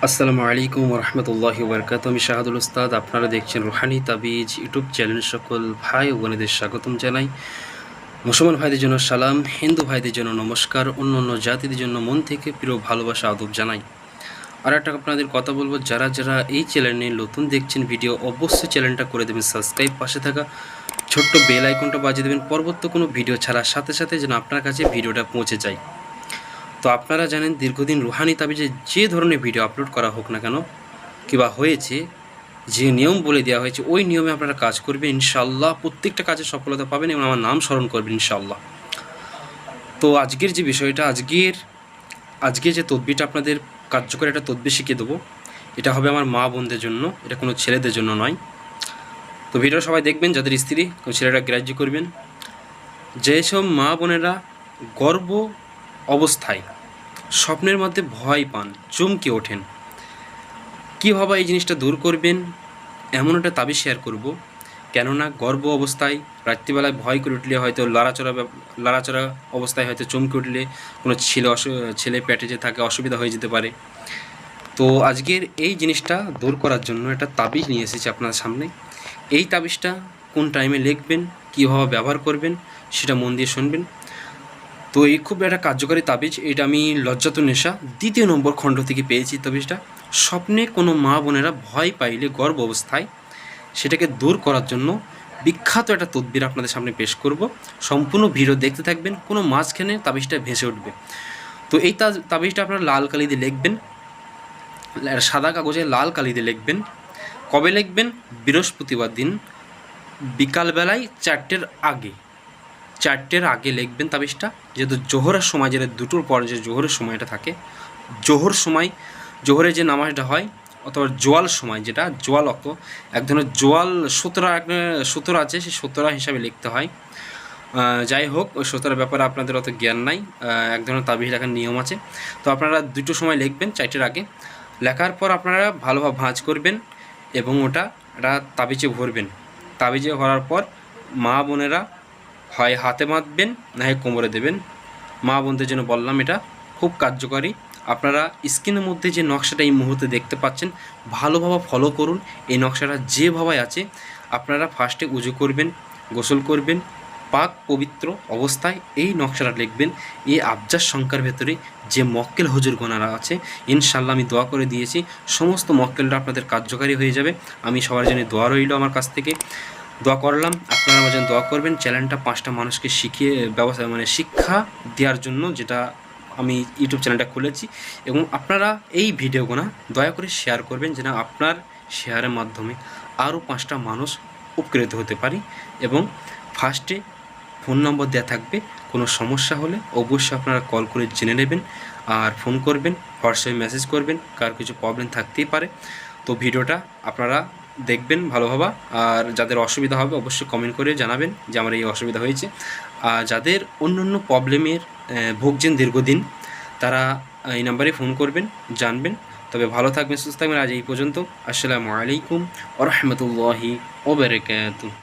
আসসালামু আলাইকুম রহমতুল্লাহি ওবরকাত। আমি শাহাদুল উস্তাদ। আপনারা দেখছেন রুহানি তাবিজ ইউটিউব চ্যানেল। সকল ভাই ও বোনেদের স্বাগতম জানাই। মুসলমান ভাইদের জন্য সালাম, হিন্দু ভাইদের জন্য নমস্কার, অন্য অন্য জাতিদের জন্য মন থেকে প্রিয় ভালোবাসা আদব জানাই। আর একটা আপনাদের কথা বলবো, যারা যারা এই চ্যানেলে নতুন দেখছেন ভিডিও, অবশ্যই চ্যানেলটা করে দেবেন সাবস্ক্রাইব, পাশে থাকা ছোট্ট বেল আইকনটা বাজিয়ে দেবেন পরবর্তী কোনো ভিডিও ছাড়ার সাথে সাথে যেন আপনার কাছে ভিডিওটা পৌঁছে যায়। তো আপনারা জানেন, দীর্ঘদিন রুহানি তাবিজে যে ধরনের ভিডিও আপলোড করা হোক না কেন কিংবা হয়েছে, যে নিয়ম বলে দেওয়া হয়েছে ওই নিয়মে আপনারা কাজ করবেন, ইনশাআল্লাহ প্রত্যেকটা কাজে সফলতা পাবেন এবং আমার নাম স্মরণ করবেন ইনশাআল্লাহ। তো আজকের যে বিষয়টা, আজকে যে তদবিরটা আপনাদের কার্যকর একটা তদবির শিখিয়ে দেবো, এটা হবে আমার মা বোনদের জন্য, এটা কোনো ছেলেদের জন্য নয়। তো ভিডিও সবাই দেখবেন, যাদের স্ত্রী কোনো ছেলেরা গ্রাহ্য করবেন। যেসব মা বোনেরা গর্ভ অবস্থায় স্বপ্নের মধ্যে ভয় পান, চমকে ওঠেন, কীভাবে এই জিনিসটা দূর করবেন এমন একটা তাবিজ শেয়ার করব। কেননা গর্ভ অবস্থায় রাত্রিবেলায় ভয় করে উঠলে, হয়তো লড়াচড়া অবস্থায় হয়তো চমকে উঠলে কোনো ছেলে পেটে যে থাকে অসুবিধা হয়ে যেতে পারে। তো আজকের এই জিনিসটা দূর করার জন্য একটা তাবিজ নিয়ে এসেছি আপনার সামনে। এই তাবিজটা কোন টাইমে লিখবেন, কীভাবে ব্যবহার করবেন সেটা মন দিয়ে শুনবেন। তো এই খুব একটা কার্যকারী তাবিজ। এটা আমি লজ্জাতুন্নেসা 2 নম্বর খণ্ড থেকে পেয়েছি তাবিজটা। স্বপ্নে কোনো মা বোনেরা ভয় পাইলে গর্ভ অবস্থায়, সেটাকে দূর করার জন্য বিখ্যাত একটা তদবির আপনাদের সামনে পেশ করব। সম্পূর্ণ ভিডিও দেখতে থাকবেন, কোনো মাঝখানে তাবিজটা ভেসে উঠবে। তো এই তাবিজটা আপনারা লাল কালি দিয়ে লিখবেন, সাদা কাগজে লাল কালি দিয়ে লিখবেন। কবে লিখবেন? বৃহস্পতিবার দিন বিকালবেলায় 4টের আগে লিখবেন তাবিজটা। যেহেতু জোহরের সময়, যেটা 2টোর পর যে জোহরের সময়টা থাকে, জোহরে যে নামাজটা হয়, অথবা জোয়াল সময়, যেটা জোয়াল অক্ত, এক ধরনের জোয়াল সূত্র আছে, সেই সূত্র হিসাবে লিখতে হয়। যাই হোক, ওই সূত্রের ব্যাপারে আপনাদের অত জ্ঞান নাই, এক ধরনের তাবিজ লেখার নিয়ম আছে। তো আপনারা 2টোর সময় লিখবেন, 4টের আগে। লেখার পর আপনারা ভালোভাবে ভাঁজ করবেন এবং ওটা তাবিজে ভরবেন। তাবিজে ভরার পর মা বোনেরা হয় হাতে বাঁধবেন, না হয় কোমরে দেবেন। মা বোনদের জন্য বললাম, এটা খুব কার্যকারী। আপনারা স্ক্রিনের মধ্যে যে নকশাটা এই মুহূর্তে দেখতে পাচ্ছেন, ভালোভাবে ফলো করুন। এই নকশাটা যেভাবে আছে, আপনারা ফার্স্টে উজু করবেন, গোসল করবেন, পাক পবিত্র অবস্থায় এই নকশাটা লিখবেন। এই আফজার সংখ্যার ভেতরে যে মক্কেল হুজুর গোনারা আছে, ইনশাল্লাহ আমি দোয়া করে দিয়েছি, সমস্ত মক্কেলটা আপনাদের কার্যকারী হয়ে যাবে। আমি সবার জন্য দোয়া রইল আমার কাছ থেকে। দোয়া করলাম, আপনারা আমার জন্য দোয়া করবেন। চ্যানেলটা 5টা মানুষকে শিক্ষা দেওয়ার জন্য, যেটা আমি ইউটিউব চ্যানেলটা খুলেছি। এবং আপনারা এই ভিডিওগুলো দয়া করে শেয়ার করবেন, যেন আপনার শেয়ারের মাধ্যমে আরও 5টা মানুষ উপকৃত হতে পারি। এবং ফার্স্টে ফোন নম্বর দেওয়া থাকবে, কোনো সমস্যা হলে অবশ্যই আপনারা কল করে জেনে নেবেন, আর ফোন করবেন, হোয়াটসঅ্যাপে মেসেজ করবেন, কার কিছু প্রবলেম থাকতেই পারে। তো ভিডিওটা আপনারা দেখবেন ভালোভাবে, আর যাদের অসুবিধা হবে অবশ্যই কমেন্ট করে জানাবেন যে আমার এই অসুবিধা হয়েছে। আর যাদের অন্য অন্য প্রবলেমের ভুগছেন দীর্ঘদিন, তারা এই নাম্বারে ফোন করবেন, জানবেন। তবে ভালো থাকবেন, সুস্থ থাকবেন। আজ এই পর্যন্ত। আসসালামু আলাইকুম ওয়া রাহমাতুল্লাহি ওয়া বারাকাতুহু।